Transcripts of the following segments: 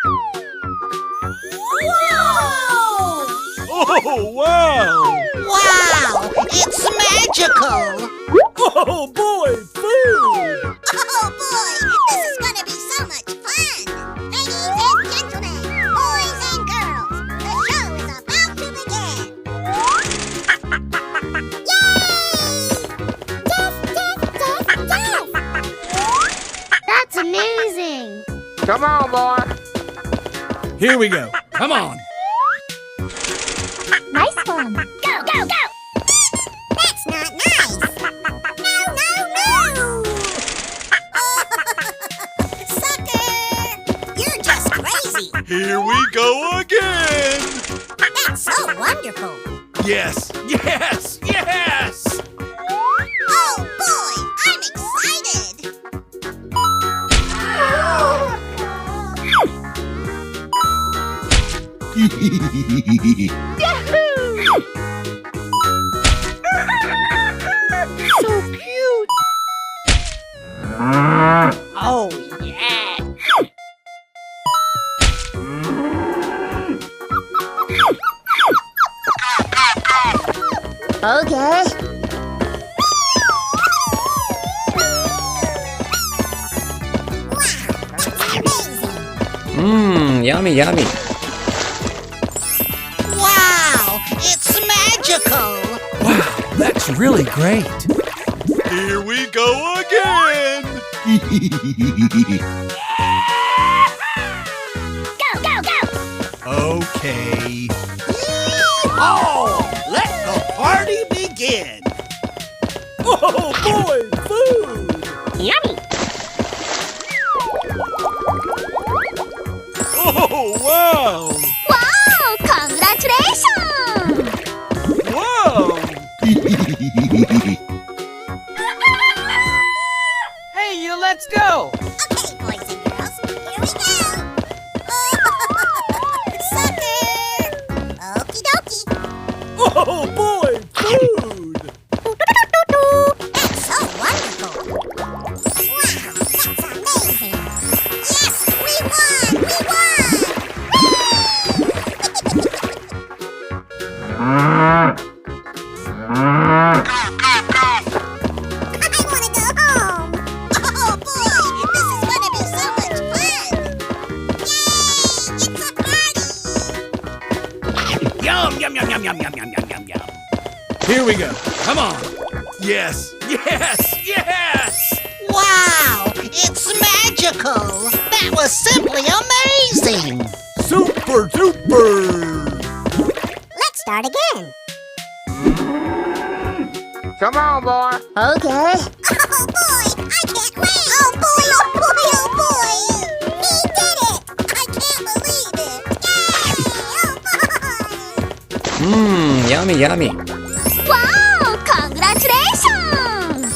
Whoa! Oh, wow! Wow! It's magical! Oh, boy, food! Oh boy, this is gonna be so much fun! Ladies and gentlemen, boys and girls, the show is about to begin! Yay! Death! That's amazing! Come on, boy. Here we go. Come on. Nice one! Go, go, go! That's not nice! No, no, no! Sucker! You're just crazy! Here we go again. That's so wonderful! Yes, yes, yes! Oh boy, I'm excited! So cute! Oh, yeah! Okay. Wow, that's amazing! Yummy, yummy. Wow! It's magical! Wow, that's really great. Here we go again. Go, go, go! Okay. Oh! Let the party begin! Oh, boy, food! Yummy! Oh, wow! Wow! Congratulations! Wow! Hey, you, let's go. Okay, boys and girls, here we go! Sucker! Okie dokie! Oh, boy, food! That's so wonderful! Wow, that's amazing! Yes, we won! We won! I want to go home! Oh boy, this is going to be so much fun! Yay! It's a party! Yum, yum, yum, yum, yum, yum, yum, yum, yum, yum. Here we go. Come on. Yes, yes, yes! Wow! It's magical! That was simply amazing! Super duper! Let's start again! Come on, boy. Okay. Oh boy, I can't wait! Oh boy, oh boy, oh boy! He did it! I can't believe it! Yay! Oh boy! Yummy, yummy. Wow! Congratulations!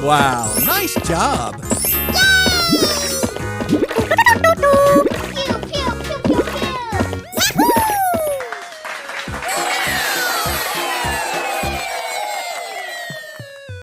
Wow, nice job.